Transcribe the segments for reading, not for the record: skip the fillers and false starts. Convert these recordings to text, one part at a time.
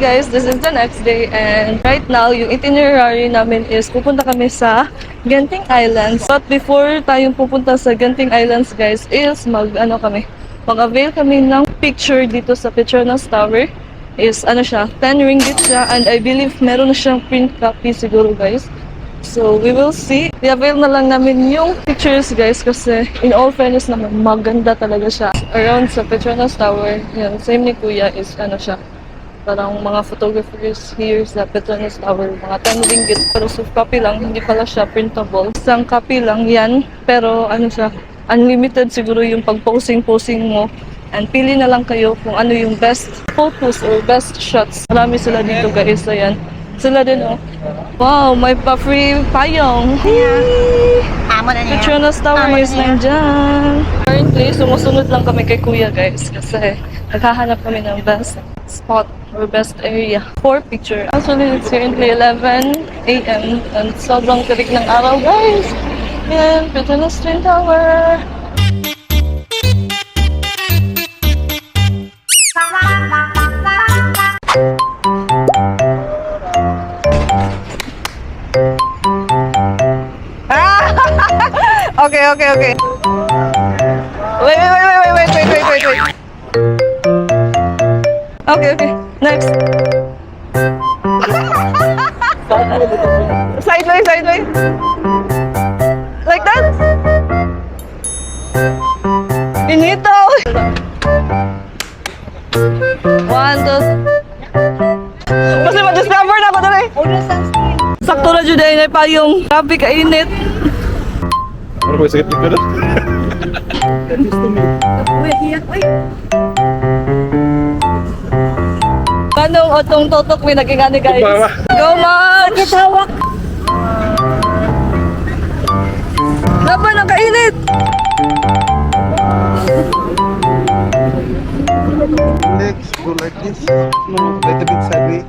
guys, this is the next day and right now yung itinerary namin is pupunta kami sa Genting Islands. But before tayong pupunta sa Genting Islands guys is mag-avail kami ng picture dito sa Petronas Tower. Is siya, 10 ringgit siya and I believe meron na siyang print copy siguro guys. So we will see. I-avail na lang namin yung pictures guys kasi in all fairness naman maganda talaga siya. Around sa Petronas Tower, yan, same ni Kuya is siya. Parang mga photographers here sa Petronas Tower, mga 10 ringgit pero soft copy lang, hindi pala siya printable. Isang copy lang yan pero siya, unlimited siguro yung pag-posing mo. And pili na lang kayo kung ano yung best photos or best shots. Marami sila dito guys, ayan. Sila din Wow, may pa-free payong. Amo na niya. Petronas Tower is nandyan. Currently, sumusunod lang kami kay Kuya guys kasi naghahanap kami ng best spot or best area for picture. Actually, it's currently 11 AM and sobrang tirik ng araw guys. Yan, Petronas Twin Tower. Okay. Wait. Okay. Next. Sideways. Like that? Pinito! 1, 2. Kasi ma-discover na ako dali. Sakto na dyan na pa yung grabe kainit. Ano ba sakit dito na? Anong otong totok may naging guys? Go March! Kitawak! Laban ang kainit! Legs go like this. No, little bit sideways.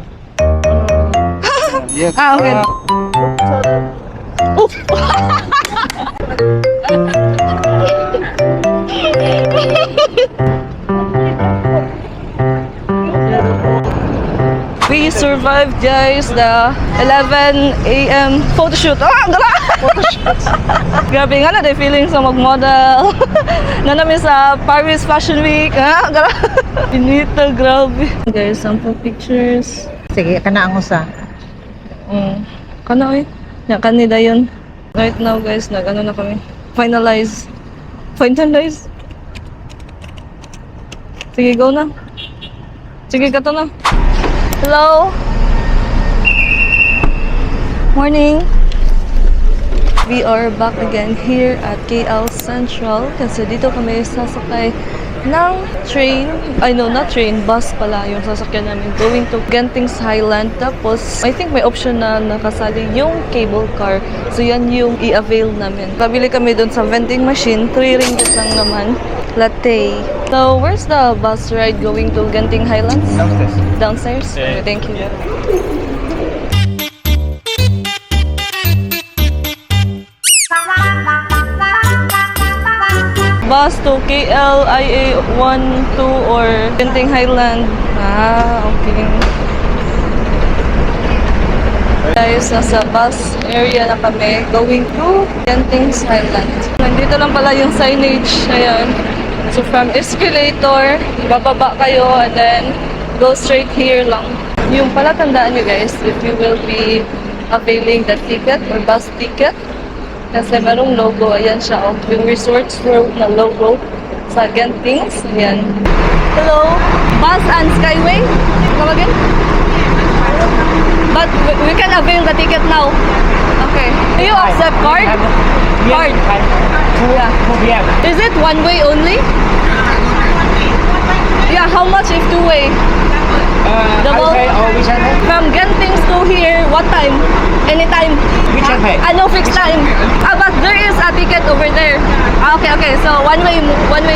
Yes. Okay. We survived guys the 11 AM photoshoot. Gala! Grabe nga na feeling sa mag-model. Nanami sa Paris Fashion Week. Gala! Pinito, grabe. Guys, sample pictures. Sige, kana ang usa. Kana yan, kanida yun. Right now guys, na kami. Finalize. Sige, go na. Sige, kato na. Hello? Morning. We are back again here at KL Central kasi dito kami sasakay ng train. Not train, bus pala yung sasakyan namin going to Genting Highland. Tapos, I think may option na nakasali yung cable car. So, yan yung i-avail namin. Pabili kami dun sa vending machine. 3 ringgit lang naman. Latte. So, where's the bus ride going to Genting Highlands? Downstairs? Okay, thank you. Bus to KLIA 1, 2 or Genting Highland. Okay. Guys, nasa bus area na kami going to Genting Highland. Nandito lang pala yung signage. Ayan. So from escalator, bababa kayo and then go straight here lang. Yung pala tandaan nyo guys, if you will be availing the ticket or bus ticket, kasi merong logo, ayan siya, yung Resorts World na logo sa Genting. Ayan. Hello, bus and Skyway? Come again? But we can avail the ticket now. Okay. Do you accept card? Card. Yeah. Is it one way only? Yeah, how much if two way? Double? From Genting to here, what time? Anytime? Which one? No fixed time. But there is a ticket over there. Okay. So, one way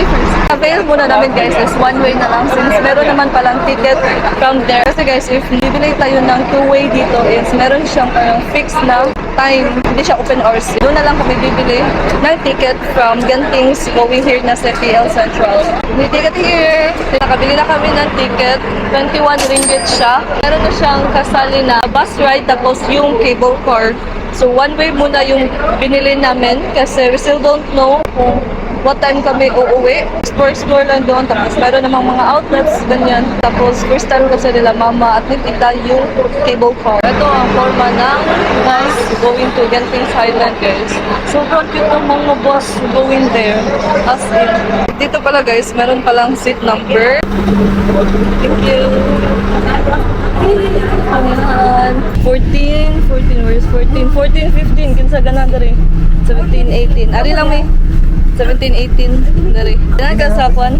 first. Avail muna namin guys is one way na lang since meron naman palang ticket from there. Kasi guys, if bibili tayo ng two-way dito is meron siyang parang fixed na time. Hindi siya open hours. Doon na lang kami bibili ng ticket from Gantings going here na sa PL Central. May ticket here. Nakabili na kami ng ticket. 21 ringgit siya. Meron na siyang kasali na bus ride tapos yung cable car. So one way muna yung binili namin kasi we still don't know kung what time kami uuwi. Explore lang doon. Tapos meron namang mga outlets, ganyan. Tapos first time kasi nila mama at ni tita yung cable car. Ito ang forma ng bus going to Gantings Highland guys. Sobrang cute ng mga bus going there. As in. Dito pala guys, meron palang seat number. Thank you. Ayan. 14, where's 14? 14, 15, kinsa ganun dari. 17, 18. Ari lang may 17, 18 dari. Yan ka sa kwan.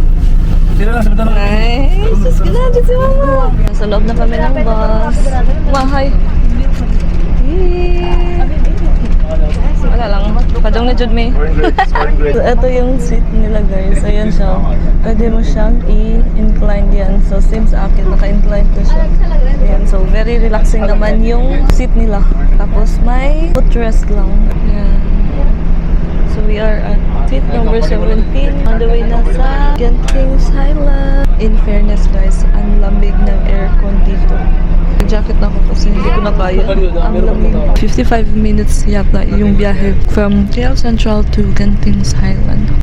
Nice. Sus, ganun si mama. Nasa loob na kami ng bus. Mahay. Wala lang. Kadong na jud may. So, ito yung seat nila guys. Ayan siya. Pwede mo siyang i-incline yan. So, same sa akin. Naka-incline to siya. Ayan. So, very relaxing naman yung seat nila. Tapos, may footrest lang. Ayan. So, we are at seat number 17. On the way na sa Gantings Highland. In fairness guys, ang lamig ng aircon dito. Jacket na ako kasi hindi ko na kaya. Ang lamig. 55 minutes yata yung biyahe from KL Central to Gantings Highland.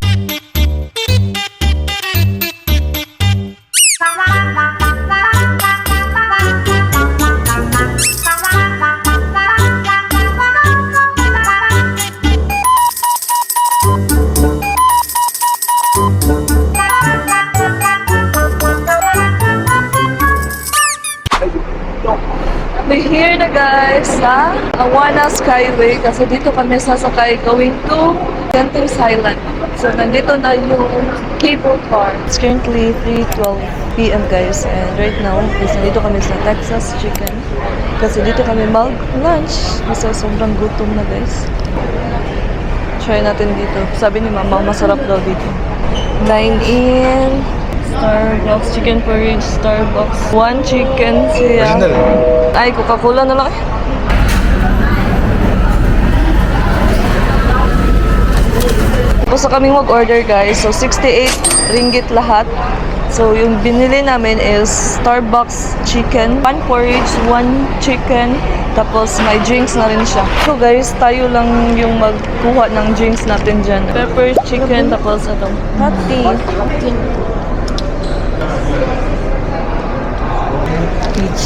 We're here na guys sa Awana Skyway kasi dito kami sasakay going to Gantings Highland. So nandito na yung cable car. It's currently 3:12 PM guys and right now is nandito kami sa Texas Chicken kasi dito kami mag-lunch kasi sobrang gutom na guys. Try natin dito. Sabi ni mama masarap daw dito. 9 in Starbucks, chicken porridge, Starbucks. One chicken siya. Ay, Coca-Cola na lang. Tapos na kaming mag-order guys. So, 68 ringgit lahat. So, yung binili namin is Starbucks chicken, one porridge, one chicken, tapos may drinks na rin siya. So guys, tayo lang yung magkuha ng drinks natin dyan. Pepper chicken, tapos itong hot tea. Peach.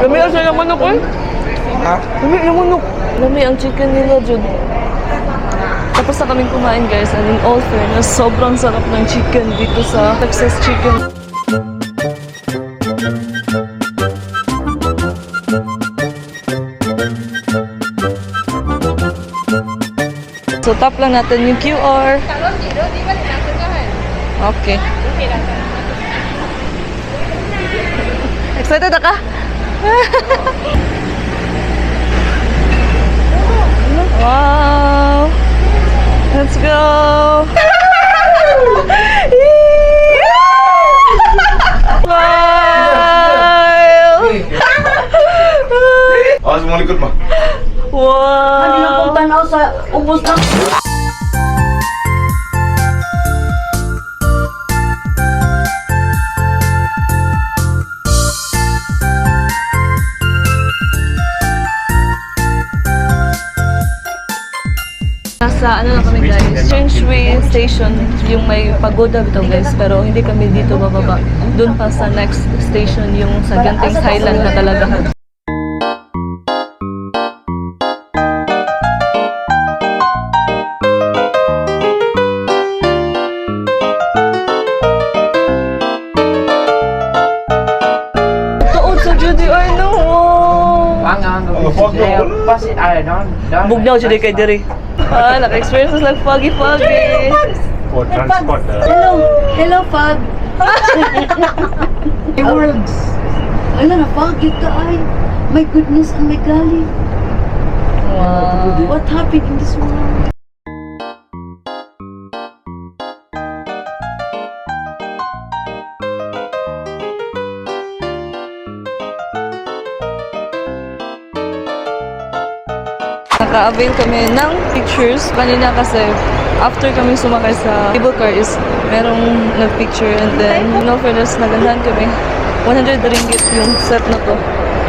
Lami ang siya manok eh. Ha? Lami yung manok. Lami ang chicken nila dyan. Tapos na kaming kumain guys and in all fairness, sobrang sarap ng chicken dito sa Texas Chicken. So tap lang natin yung QR. Okay. Excited na ka? Wow! Let's go! Smile! Awas mo likod mo. Wow! Tanaw sa ubos na. Nasa ano na kami guys, Changeway Station, yung may pagoda dito guys, pero hindi kami dito bababa. Doon pa sa next station, yung sa Gantings Highland na talaga. Tuod sa GDR no! Ang fuck no. Pasit ay non. Bugnaw siya kay Diri. Naka-experience like foggy-foggy. For transport. Hello, Pag. Worlds. Ala, napagod ka ay. My goodness, ang my golly. Wow. What happened in this world? Naka-avail kami ng pictures kanina kasi after kami sumakay sa cable car is merong nag-picture and then no fairness nagandahan kami 100 ringgit yung set na to.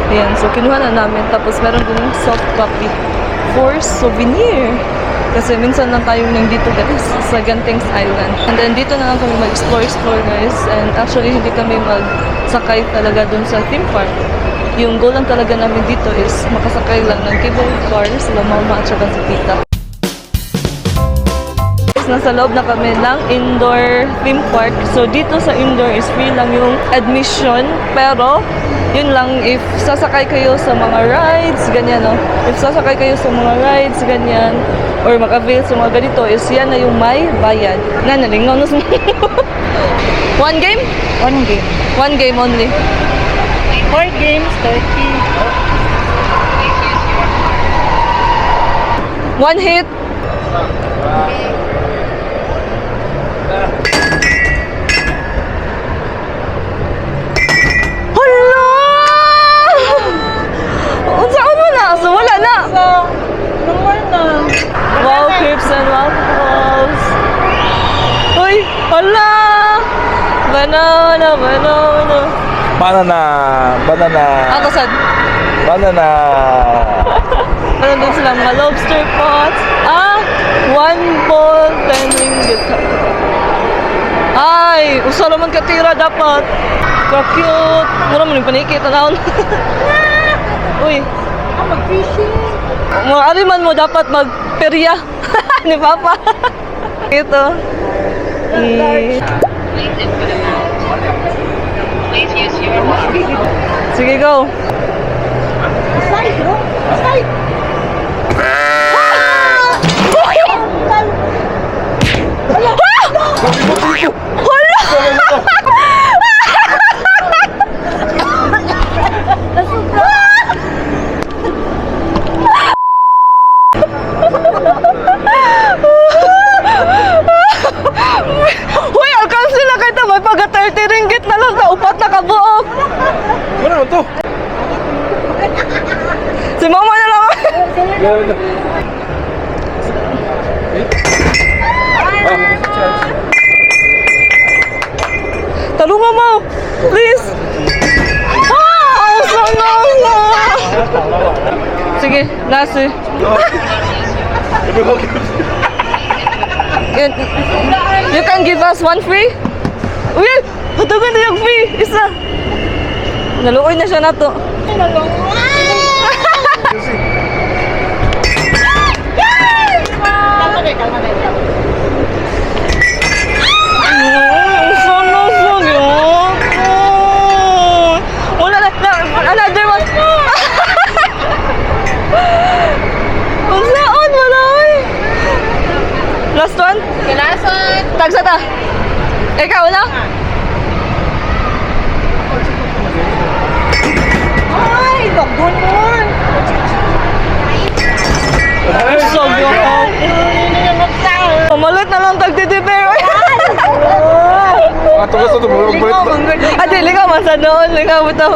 Ayan, so kinuha na namin tapos meron din soft copy for souvenir. Kasi minsan lang tayo nandito guys sa Genting's Island. And then dito na lang kami mag-explore guys and actually hindi kami magsakay talaga dun sa theme park. Yung goal lang talaga namin dito is makasakay lang ng cable car sila mama at saka si tita. Nasa loob na kami ng indoor theme park. So dito sa indoor is free lang yung admission. Pero yun lang if sasakay kayo sa mga rides, ganyan no. If sasakay kayo sa mga rides, ganyan or mag-avail sa mga ganito is yan na yung may bayad. Nalingaw na One game? One game. One game only. 4 games, 30. One hit. Hala! Unsaon mo na? So wala na. Number na. Wow, crepes and waffles. Uy, hala! Banana. Ako sad. Banana. Meron din sila mga lobster pots. One ball, 10 ringgit. Ay, usa naman katira dapat. Ka-cute. Mura mo nang panikit na Uy. Mag-fishing. Ari man mo dapat magperya ni Papa. Ito. Sige, go. Side, bro. Side. Hoy, alkansi na kita. May pagka 30 ringgit na lang ka. Upat na kabuok. Ano naman to? Si mama na lang. Talungan mo. Please. Sana na. Sige, last eh. You can give us one free? Uy! Hatugan na yung free! Isa! Naluoy na siya na to. Sana siya wala na! Another one! Unsaon wala eh! Last one? Last one. Tagsa ta! Ikaw na? Ay, dogon mo. Sogo. Pamalit na lang tagtitipir. Mga tugas na tumulong ba ito? Ate, ligaw man sa noon. Ligaw mo to.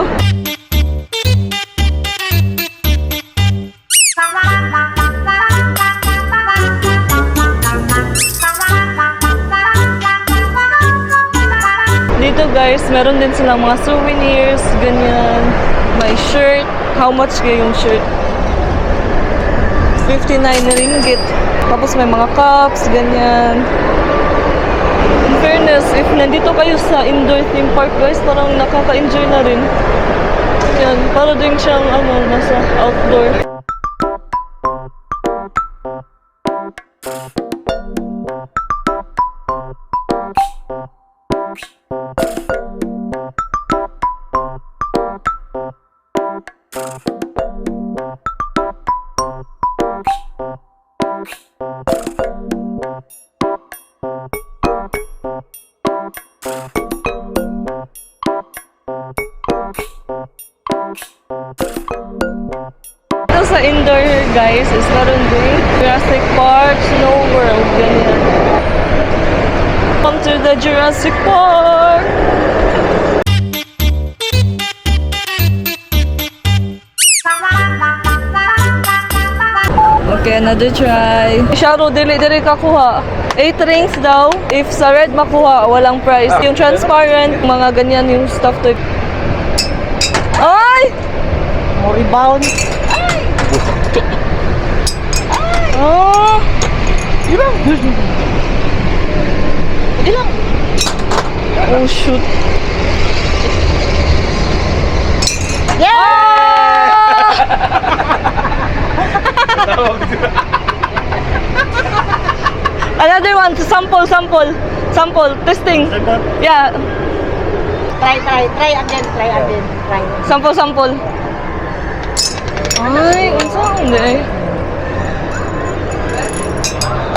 Dito guys, meron din silang mga souvenirs, ganyan. May shirt. How much kaya yung shirt? 59 ringgit. Tapos may mga cups, ganyan. In fairness, if nandito kayo sa indoor theme park guys, parang nakaka-enjoy na rin. Yan, para din siyang nasa outdoor. Ito sa indoor guys is meron din Jurassic Park, Snow World, ganyan. Come to the Jurassic Park! Okay, another try. Shadow, dili ka kuha. 8 rings daw. If sa red makuha, walang price. Yung transparent, mga ganyan yung stuff to. Ay! Mo rebound. Oh! Ilang. Ilang. Oh, shoot. Another one, sample, testing. Yeah, Try again. sample. Ay, unsa hindi?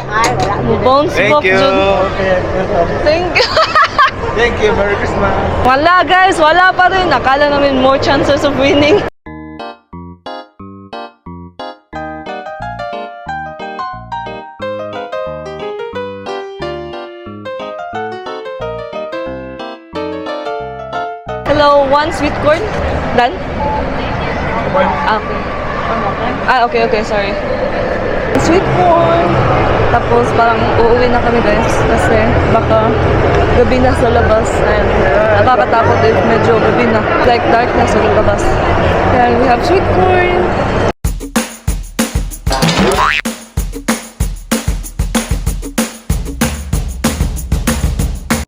Ay, wala. Bounce Thank back you. dyan. Thank you. Thank you. Merry Christmas. Wala guys, wala pa rin. Akala namin more chances of winning. Hello, one sweet corn. Done? Okay, sorry. Sweet corn. Tapos parang uuwi na kami guys kasi baka gabi na sa labas and nakakatakot if medyo gabi na. Like dark na sa labas. Kaya we have sweet corn.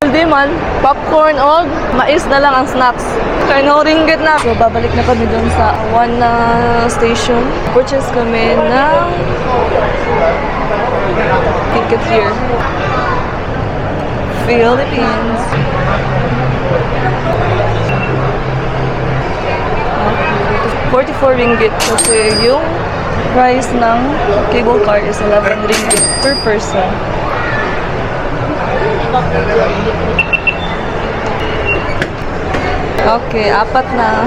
Hindi man, popcorn o mais na lang ang snacks. Kaya no ringgit na. So babalik na kami dun sa Awana station. Purchase kami ng ticket here. Philippines. 44 ringgit kasi yung price ng cable car is 11 ringgit per person. Okay, apat na.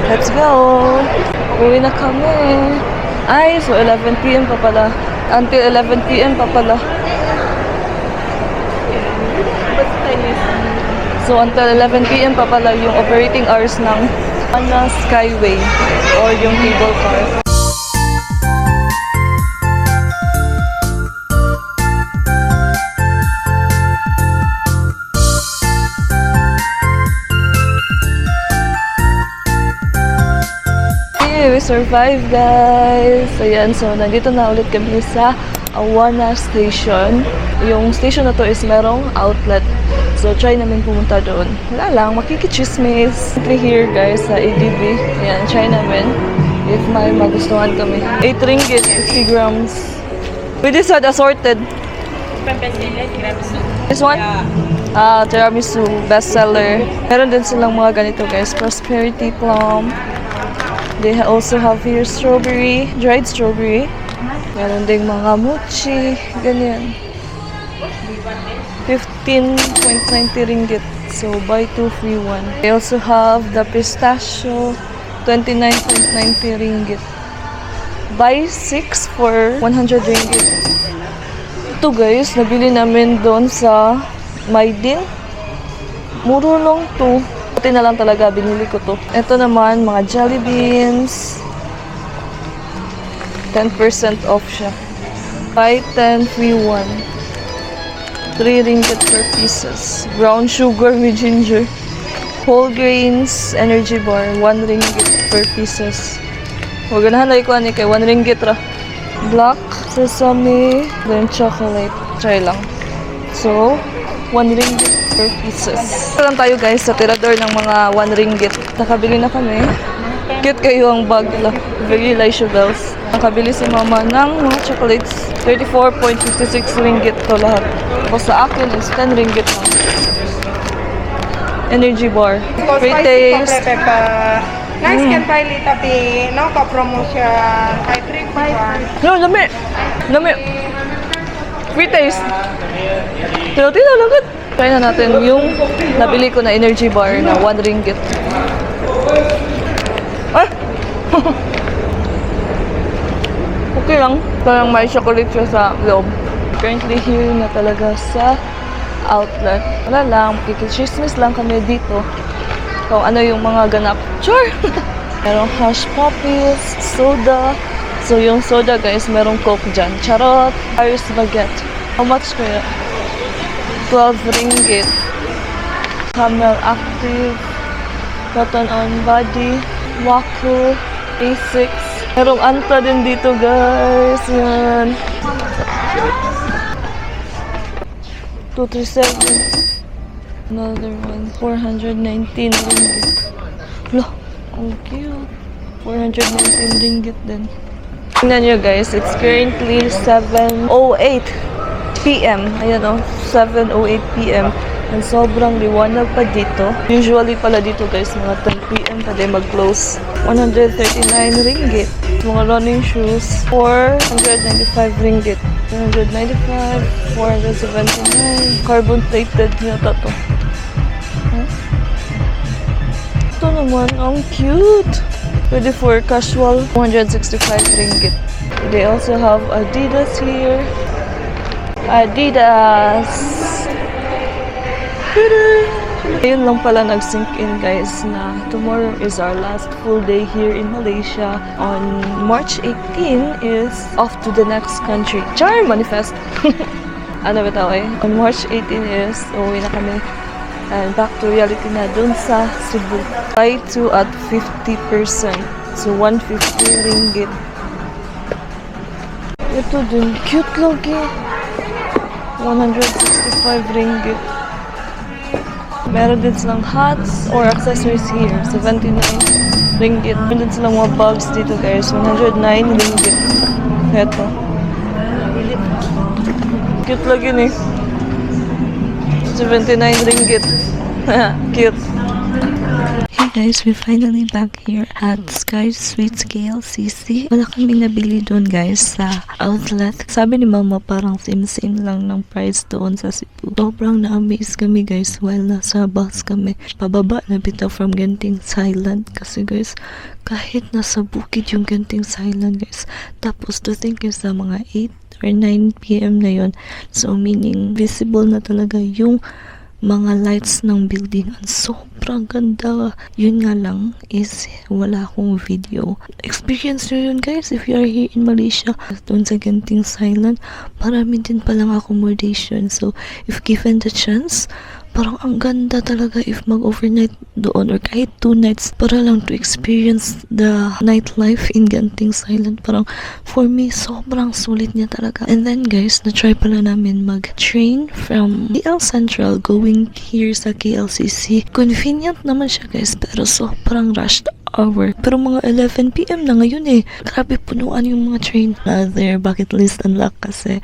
Let's go. Uwi na kami. Ay, so 11 p.m. pa pala. Until 11 p.m. pa pala. So until 11 p.m. pa pala yung operating hours ng Awana Skyway or yung cable car. We survived guys. Ayan, so nandito na ulit kami sa Awana Station. Yung station na to is merong outlet. So try namin pumunta doon. Wala lang, makikichismis. Here guys sa ADB. Ayan, try namin if may magustuhan kami. 8 ringgit, 50 grams. We decide assorted. This one? Tiramisu, bestseller. Meron din silang mga ganito guys. Prosperity plum. They also have here strawberry, dried strawberry. Meron ding mga mochi, ganyan. 15.90 ringgit. So, buy 2, free 1. They also have the pistachio, 29.90 ringgit. Buy 6 for 100 ringgit. Ito guys, nabili namin doon sa Maydin. Muro lang to. Buti na lang talaga, binili ko to. Ito naman, mga jelly beans. 10% off siya. Buy 10, free 1. 3 ringgit per pieces. Brown sugar with ginger. Whole grains, energy bar. 1 ringgit per pieces. Huwag ganahan na ikuha ni kay 1 ringgit ra. Black sesame, then chocolate. Try lang. So, 1 ringgit per pieces. Ito lang tayo guys sa tirador ng mga 1 ringgit. Nakabili na kami. Cute kayo ang bag la. Very Elisha Bells. Nakabili si mama ng mga chocolates. 34.56 ringgit to lahat. Tapos sa akin is 10 ringgit lang. Energy bar. Free taste. Nice can try little bit, no, ka promotion. I drink 5. No, lami. Lami. Free taste. Pero tinalagot. Try na natin yung nabili ko na energy bar na 1 ringgit. Ay! Okay lang. Parang may chocolate siya sa loob. Currently here na talaga sa outlet. Wala lang. Kikichismis lang kami dito. Kung ano yung mga ganap. Sure! Merong hush puppies, soda. So yung soda guys, merong coke dyan. Charot! Irish baguette. How much kaya? 12 ringgit. Camel Active. Cotton on Body. Waku. A6. Merong Anta din dito guys. Yan. 237. Another one. 419 ringgit. Loh, ang cute. 419 ringgit din. Tingnan nyo guys, it's currently 7:08 p.m. Ayan o, 7:08 p.m. And sobrang liwanag pa dito. Usually pala dito guys, mga 10 p.m. pa din mag-close. 139 ringgit. Mga running shoes, 495 ringgit. 495, 479. Carbon plated yata to. Huh? Ito naman, ang cute. Ready for casual, 165 ringgit. They also have Adidas here. Adidas. Ayun lang pala nag-sink in guys na tomorrow is our last full day here in Malaysia. On March 18 is off to the next country. Char! Manifest! Ano ba tao eh? On March 18 is uwi na kami. And back to reality na dun sa Cebu. Buy 2 at 50%. So 150 ringgit. Ito din. Cute lagi. 165 ringgit. Meron din silang hats or accessories here. 79 ringgit. Meron din silang mga bags dito guys. 109 ringgit. Ito. Cute lagi ni. 79 ringgit. Cute. Hey guys, we're finally back here at Sky Sweets KLCC. Wala kaming nabili doon guys sa outlet. Sabi ni mama parang same-same lang ng price doon sa Cebu. Sobrang na-amaze kami guys while nasa bus kami. Pababa na bitaw from Genting's Highland. Kasi guys, kahit nasa bukid yung Genting's Highland guys. Tapos to think is sa mga 8 or 9 p.m. na yon. So meaning visible na talaga yung mga lights ng building. Ang sobrang ganda. Yun nga lang is wala akong video. Experience nyo yun guys if you are here in Malaysia. Doon sa Genting's Highland, marami din palang accommodation. So if given the chance, parang ang ganda talaga if mag-overnight doon or kahit 2 nights para lang to experience the nightlife in Genting's Island. Parang for me, sobrang sulit niya talaga. And then guys, na-try pala namin mag-train from KL Central going here sa KLCC. Convenient naman siya guys, pero sobrang rushed hour. Pero mga 11 p.m. na ngayon eh. Grabe, punuan yung mga train. Another bucket list unlock kasi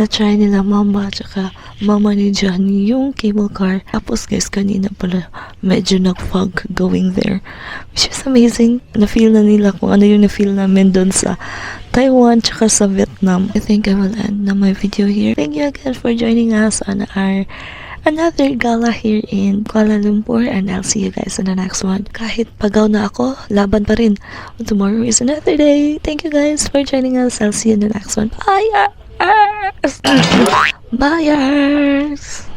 na-try nila mama tsaka mama ni Johnny yung cable car. Tapos guys, kanina pala medyo nag-fog going there. Which is amazing. Na-feel na nila kung ano yung na-feel namin doon sa Taiwan tsaka sa Vietnam. I think I will end na my video here. Thank you again for joining us on our another gala here in Kuala Lumpur, and I'll see you guys in the next one. Kahit pagaw na ako, laban pa rin. Tomorrow is another day. Thank you guys for joining us. I'll see you in the next one. Bye! Buyers!